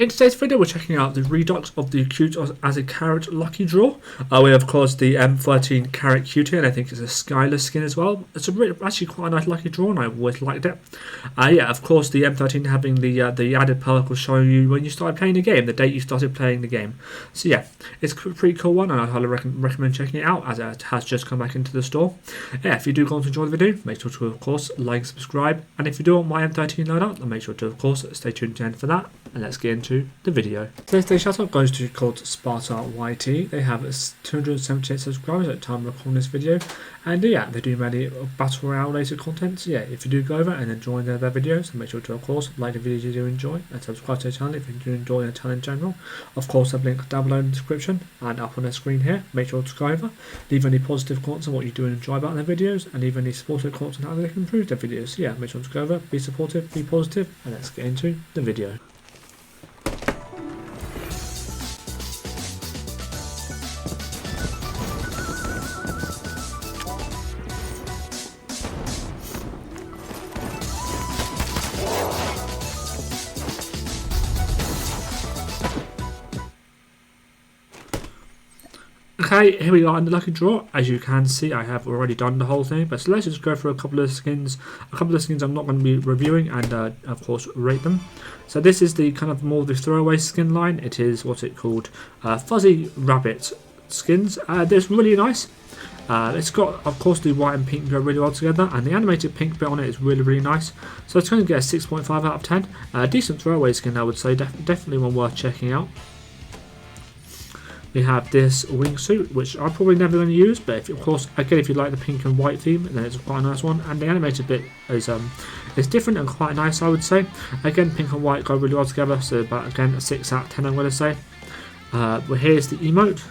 In today's video, we're checking out the redux of the Cutie as a carrot lucky draw. We have, of course, the M13 carrot Cutie, and I think it's a Skylar skin as well. It's actually quite a nice lucky draw, and I always liked it. Yeah, of course, the M13 having the added perk will show you when you started playing the game, the date you started playing the game. So yeah, it's a pretty cool one, and I highly recommend checking it out as it has just come back into the store. Yeah, if you do want to enjoy the video, make sure to, of course, like and subscribe. And if you do want my M13 loadout, then make sure to, of course, stay tuned to the end for that. And let's get into the video. Today's shoutout goes to COD Sparta YT. They have 278 subscribers at the time of recording this video, and yeah, they do many battle royale related content. So yeah, if you do go over and enjoy their videos, make sure to, of course, like the videos you do enjoy and subscribe to the channel if you do enjoy the channel in general. Of course, I've linked down below in the description and up on the screen here. Make sure to go over, leave any positive comments on what you do and enjoy about their videos, and leave any supportive comments on how they can improve their videos. So yeah, make sure to go over, be supportive, be positive, and let's get into the video. Okay, here we are in the lucky draw. As you can see, I have already done the whole thing, but so let's just go through a couple of skins I'm not going to be reviewing, and of course rate them. So this is the kind of more the throwaway skin line. It is what's it called, fuzzy rabbit skins. They're really nice. It's got, of course, the white and pink go really well together, and the animated pink bit on it is really nice. So it's going to get a 6.5 out of 10. Decent throwaway skin, I would say. Definitely one worth checking out. We have this wingsuit, which I'm probably never going to use, but of course, again, if you like the pink and white theme, then it's quite a nice one. And the animated bit is different and quite nice, I would say. Again, pink and white go really well together, so but again, a 6 out of 10, I'm going to say. Well, here's the emote.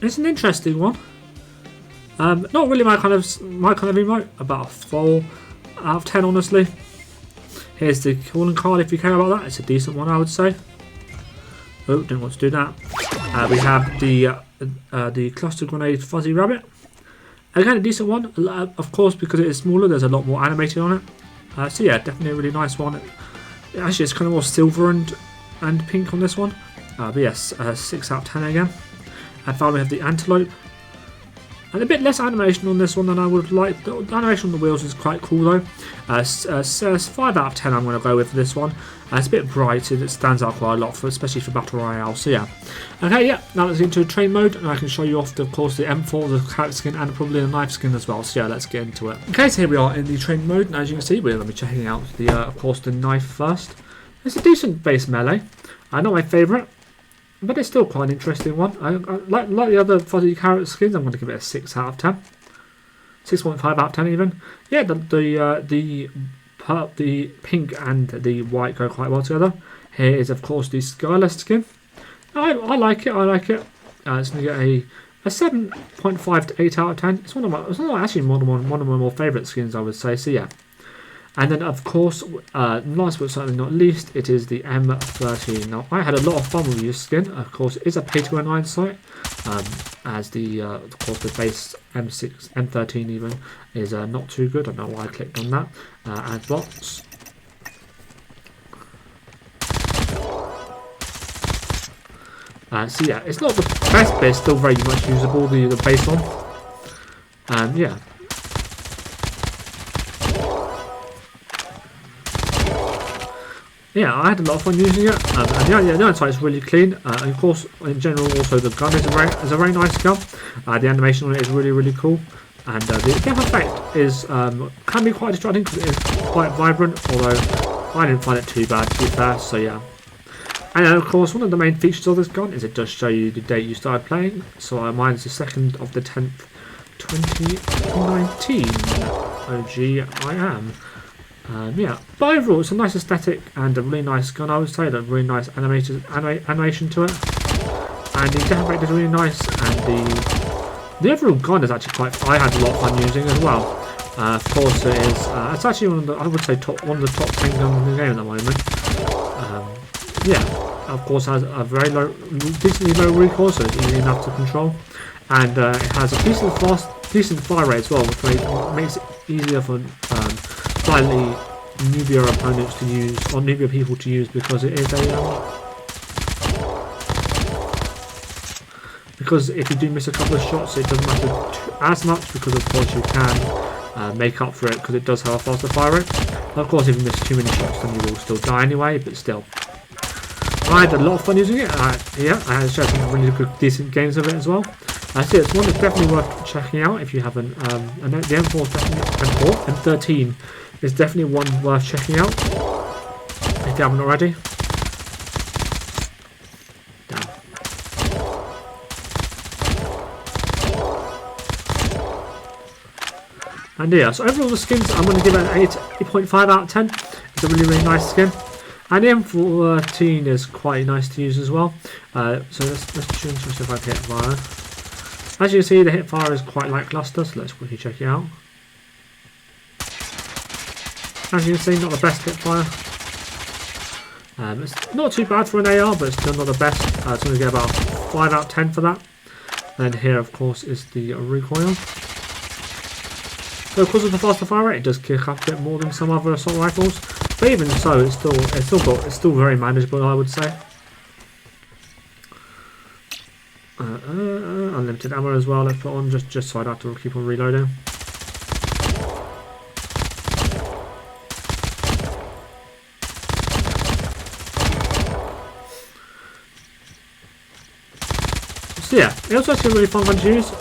It's an interesting one. Not really my kind of emote. About a 4 out of 10, honestly. Here's the calling card if you care about that. It's a decent one, I would say. Oh, didn't want to do that. We have the cluster grenade fuzzy rabbit. Again, a decent one. Of course, because it is smaller, there's a lot more animated on it. So yeah, definitely a really nice one. Actually, it's kind of more silver and pink on this one. But yes, 6 out of 10 again. And finally, we have the antelope. And a bit less animation on this one than I would like. The animation on the wheels is quite cool though. 5 out of 10 I'm going to go with this one. It's a bit bright, it stands out quite a lot, especially for Battle Royale, so yeah. Okay, yeah, now let's get into train mode, and I can show you off, of course, the M4, the carrot skin, and probably the knife skin as well, so yeah, let's get into it. Okay, so here we are in the train mode, and as you can see, we're going to be checking out, of course, the knife first. It's a decent base melee, not my favourite. But it's still quite an interesting one. Like the other fuzzy carrot skins, I'm going to give it a 6 out of 10. 6.5 out of 10 even. Yeah, the pink and the white go quite well together. Here is, of course, the Skylar skin. I like it. It's going to get a 7.5 to 8 out of 10. It's actually one of my more favourite skins, I would say. So yeah. And then, of course, last but certainly not least, it is the M13. Now, I had a lot of fun with this skin. Of course, it is a pay-to-earn site, as of course, the base M13 even is not too good. I don't know why I clicked on that. Add bots. So yeah, it's not the best, but it's still very much usable. The base one. Yeah. Yeah, I had a lot of fun using it, and the inside is really clean, and of course, in general, also the gun is a very nice gun. The animation on it is really cool, and the death effect is can be quite distracting because it is quite vibrant, although I didn't find it too bad, to be fair, so yeah. And then, of course, one of the main features of this gun is it does show you the date you started playing, so mine's the 2nd of the 10th, 2019. OG, I am. Yeah, but overall it's a nice aesthetic and a really nice gun, I would say. A really nice animation to it, and the death effect is really nice, and the overall gun is actually quite. I had a lot of fun using as well. Of course, it is. It's actually one of the, I would say, one of the top 10 guns in the game at the moment. Yeah. of course has a very low, decently low recoil, so it's easy enough to control, and it has a decent fire rate as well, which makes it easier for slightly newbier opponents to use, or newbier people to use, because it is a because if you do miss a couple of shots, it doesn't matter as much, because of course you can make up for it, because it does have a faster fire rate. And of course, if you miss too many shots, then you will still die anyway, but still. I had a lot of fun using it. Yeah, I had shared some really good, decent games of it as well. I see it's one that's definitely worth checking out if you haven't. And the M4 is definitely, M13 is definitely one worth checking out if you haven't already. And yeah, so overall the skins, I'm going to give it an 8.5 out of 10. It's a really, really nice skin. And the M13 is quite nice to use as well. So let's change this if I hit fire. As you can see, the hip fire is quite lackluster, so let's quickly check it out. As you can see, not the best hip fire. It's not too bad for an AR, but it's still not the best. It's going to get about 5 out of 10 for that. And here, of course, is the recoil. So because of the faster fire rate, it does kick up a bit more than some other assault rifles. But even so, it's still very manageable, I would say. Unlimited ammo as well. Let's put on just so I don't have to keep on reloading. So yeah, it was actually a really fun gun to use.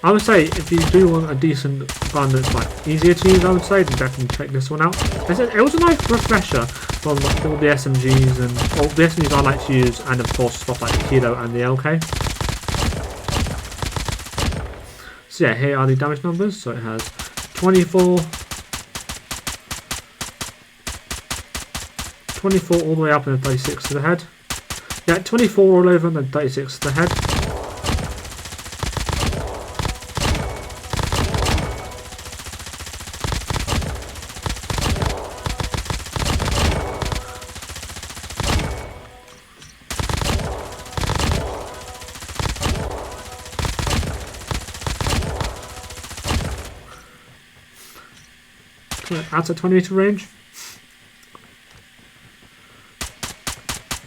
I would say if you do want a decent gun that's like easier to use, I would say, then definitely check this one out. It was a nice refresher from all the SMGs and all the SMGs I like to use, and of course stuff like the Kilo and the LK. So yeah, here are the damage numbers. So it has 24 all the way up and then 36 to the head. Yeah, 24 all over and then 36 to the head. Out at 20 meter range.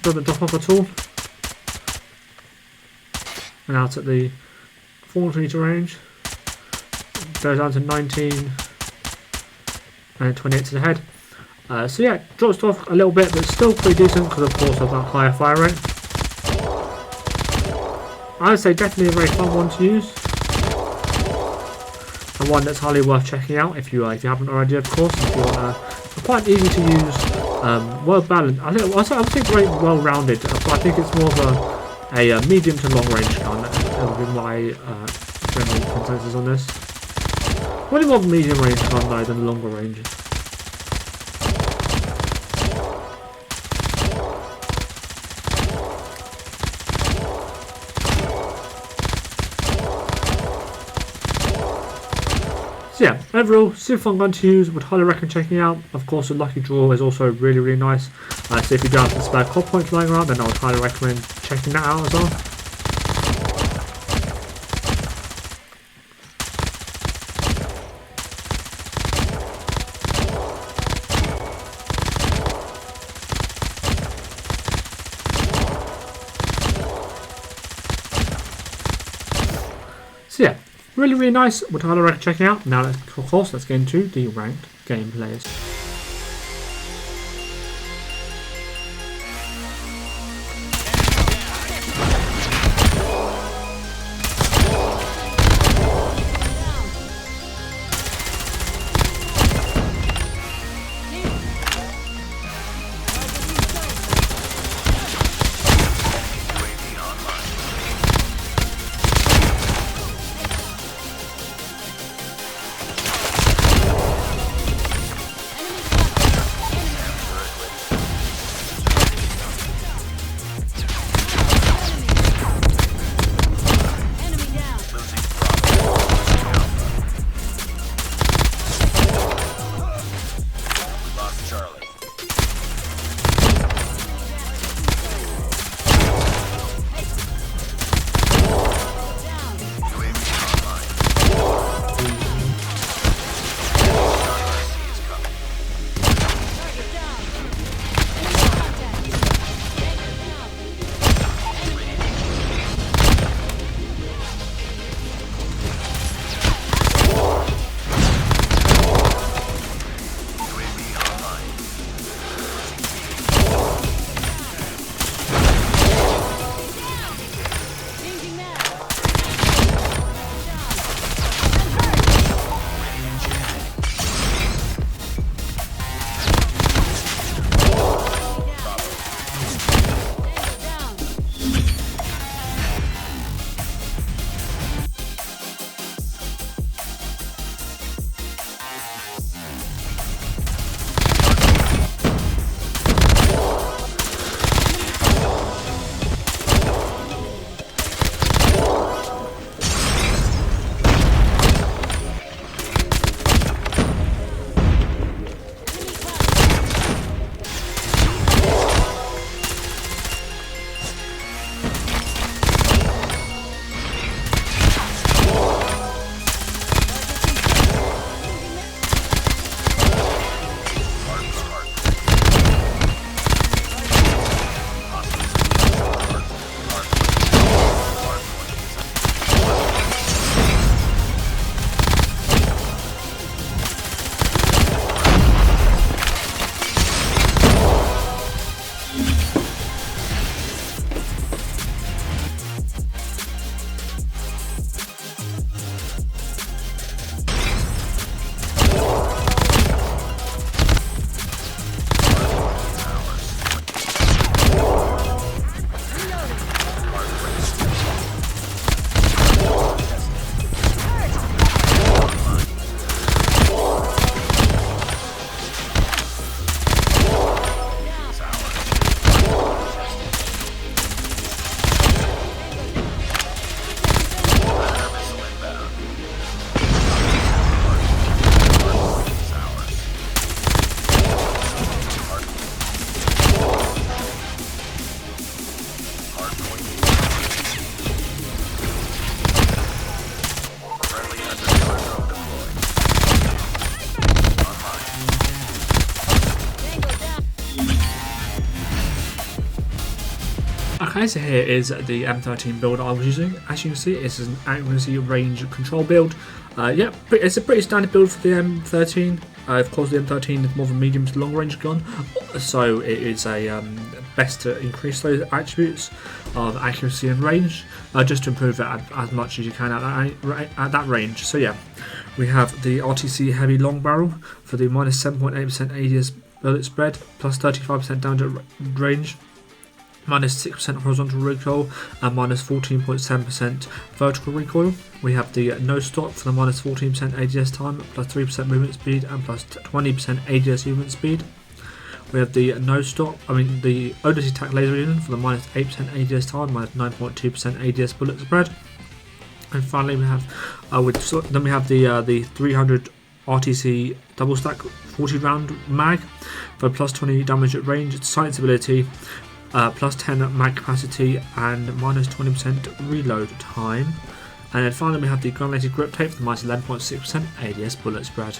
Doesn't drop off at all. And out at the 400 meter range. Goes down to 19 and 28 to the head. So yeah, drops off a little bit, but still pretty decent because of course of that higher fire rate. I would say definitely a very fun one to use. And one that's highly worth checking out if you haven't already, of course. If you want quite easy to use, well balanced. I think very well rounded. So I think it's more of a medium to long range gun. That would be my general consensus on this. Probably more of a medium range gun though than a longer range. So yeah, overall, super fun gun to use, would highly recommend checking out. Of course, the lucky draw is also really, really nice. So if you do have some spare COD points lying around, then I would highly recommend checking that out as well. So yeah, really, really nice. Would highly recommend checking out. Now, of course, let's get into the ranked gameplays. Okay, so here is the M13 build I was using. As you can see, it's an accuracy range control build. Yeah, it's a pretty standard build for the M13. Of course, the M13 is more of a medium to long range gun, so it is a best to increase those attributes of accuracy and range, just to improve it as much as you can at that range. So yeah, we have the RTC heavy long barrel for the minus 7.8% ADS bullet spread, plus 35% damage at range, minus 6% horizontal recoil, and minus 14.7% vertical recoil. We have the no stop for the minus 14% ADS time, plus 3% movement speed, and plus 20% ADS movement speed. We have the the Odyssey tac laser unit for the minus 8% ADS time, minus 9.2% ADS bullet spread. And finally, we have the 300 RTC double stack 40 round mag for plus 20 damage at range, sight ability, plus 10 mag capacity, and minus 20% reload time. And then finally we have the granulated grip tape for the minus 11.6% ADS bullet spread.